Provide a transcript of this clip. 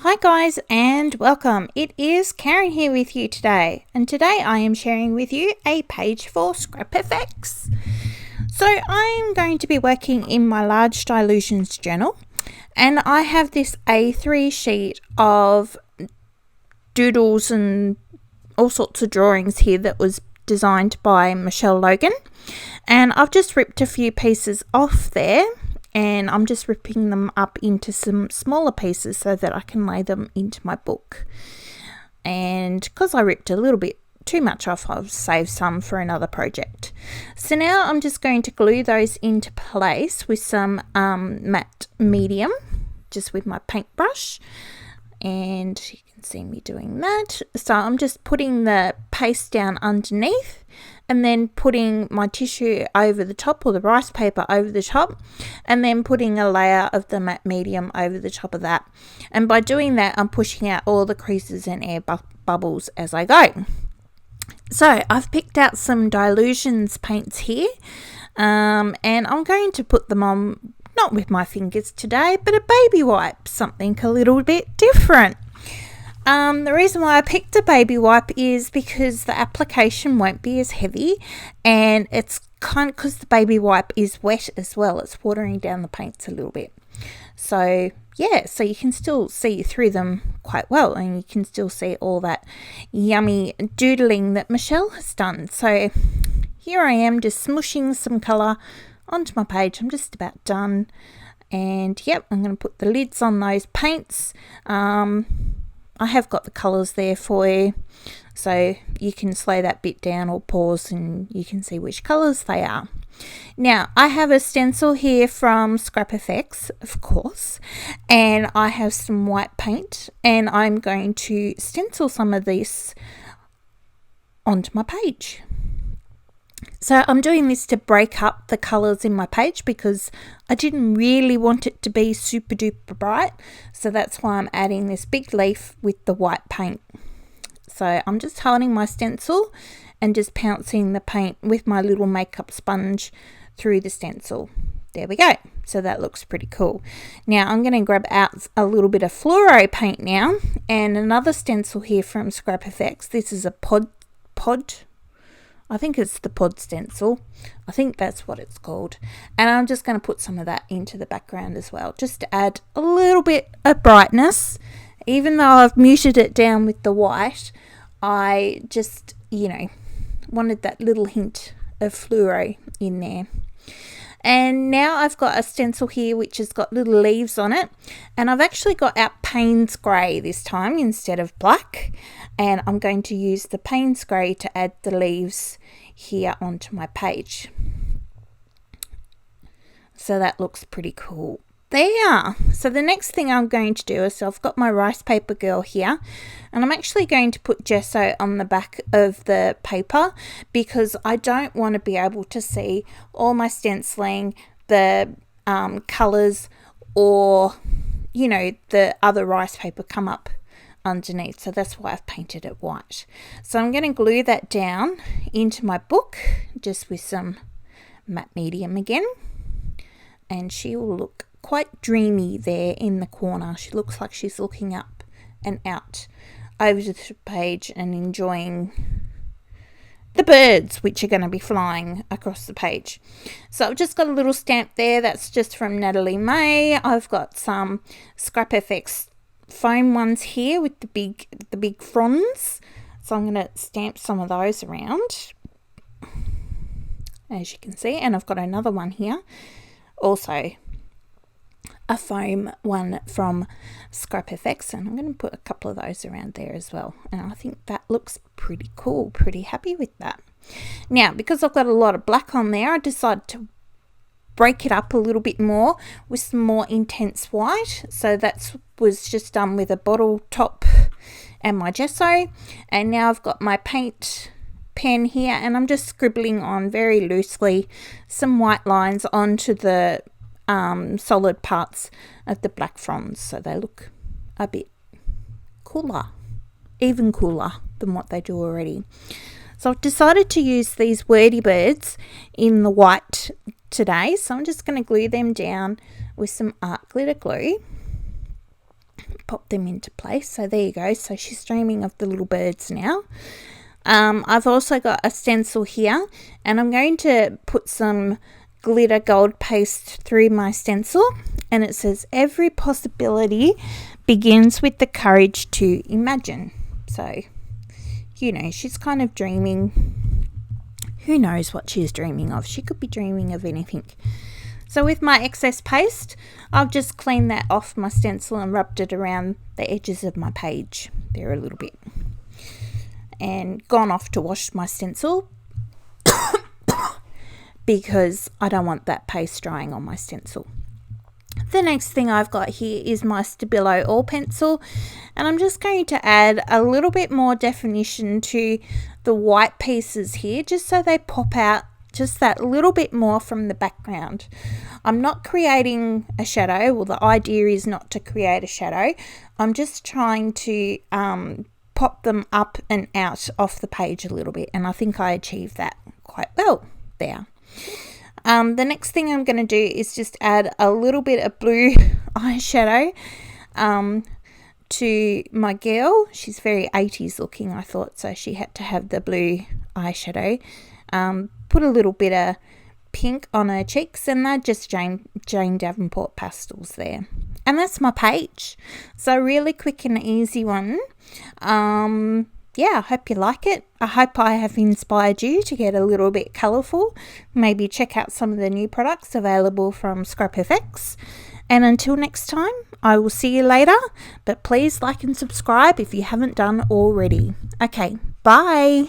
Hi guys and welcome. It is Karen here with you today, and today I am sharing with you a page for Scrap FX. So I'm going to be working in my large dilutions journal, and I have this A3 sheet of doodles and all sorts of drawings here that was designed by Michelle Logan, and I've just ripped a few pieces off there. And I'm just ripping them up into some smaller pieces so that I can lay them into my book. And because I ripped a little bit too much off, I'll save some for another project. So now I'm just going to glue those into place with some matte medium, just with my paintbrush. And you can see me doing that. So I'm just putting the paste down underneath, and then putting my tissue over the top, or the rice paper over the top, and then putting a layer of the matte medium over the top of that. And by doing that, I'm pushing out all the creases and air bubbles as I go. So I've picked out some dilutions paints here, and I'm going to put them on, not with my fingers today, but a baby wipe, something a little bit different. The reason why I picked a baby wipe is because the application won't be as heavy, and it's kind of because the baby wipe is wet as well. It's watering down the paints a little bit. So yeah, so you can still see through them quite well, and you can still see all that yummy doodling that Michelle has done. So here I am just smushing some colour onto my page. I'm just about done, and yep, I'm going to put the lids on those paints. I have got the colours there for you, so you can slow that bit down or pause and you can see which colours they are. Now, I have a stencil here from Scrap FX, of course, and I have some white paint, and I'm going to stencil some of this onto my page. So I'm doing this to break up the colours in my page because I didn't really want it to be super duper bright. So that's why I'm adding this big leaf with the white paint. So I'm just holding my stencil and just pouncing the paint with my little makeup sponge through the stencil. There we go. So that looks pretty cool. Now I'm going to grab out a little bit of fluoro paint now, and another stencil here from Scrap FX. This is a pod. I think it's the pod stencil. I think that's what it's called. And I'm just going to put some of that into the background as well, just to add a little bit of brightness. Even though I've muted it down with the white, I just, wanted that little hint of fluoro in there. And now I've got a stencil here which has got little leaves on it, and I've actually got out Payne's grey this time instead of black, and I'm going to use the Payne's grey to add the leaves here onto my page. So that looks pretty cool. There you are. So the next thing I'm going to do is, I've got my rice paper girl here, and I'm actually going to put gesso on the back of the paper because I don't want to be able to see all my stenciling, the colours, or the other rice paper come up underneath. So that's why I've painted it white. So I'm going to glue that down into my book just with some matte medium again, and she will look quite dreamy there in the corner. She looks like she's looking up and out over the page and enjoying the birds which are going to be flying across the page. So I've just got a little stamp there. That's just from Natalie May. I've got some Scrap FX foam ones here with the big fronds. So I'm going to stamp some of those around, as you can see. And I've got another one here, also a foam one from Scrap FX, and I'm going to put a couple of those around there as well, and I think that looks pretty cool. Pretty happy with that. Now, because I've got a lot of black on there, I decided to break it up a little bit more with some more intense white. So that was just done with a bottle top and my gesso, and now I've got my paint pen here, and I'm just scribbling on very loosely some white lines onto the solid parts of the black fronds, so they look a bit cooler, even cooler than what they do already. So I've decided to use these wordy birds in the white today, so I'm just going to glue them down with some art glitter glue. pop them into place. So there you go. So she's dreaming of the little birds now. I've also got a stencil here, and I'm going to put some glitter gold paste through my stencil, and it says every possibility begins with the courage to imagine. So, you know, she's kind of dreaming. Who knows what she's dreaming of? She could be dreaming of anything. So with my excess paste, I've just cleaned that off my stencil and rubbed it around the edges of my page there a little bit, and gone off to wash my stencil because I don't want that paste drying on my stencil. The next thing I've got here is my Stabilo oil pencil, and I'm just going to add a little bit more definition to the white pieces here, just so they pop out just that little bit more from the background. I'm not creating a shadow. Well, the idea is not to create a shadow. I'm just trying to pop them up and out off the page a little bit, and I think I achieved that quite well there. The next thing I'm going to do is just add a little bit of blue eyeshadow to my girl. She's very 80s looking, I thought, so she had to have the blue eyeshadow. Put a little bit of pink on her cheeks, and they're just Jane Davenport pastels there. And that's my page. So really quick and easy one. Yeah, I hope you like it. I hope I have inspired you to get a little bit colourful. Maybe check out some of the new products available from ScrapFX. And until next time, I will see you later. But please like and subscribe if you haven't done already. Okay, bye.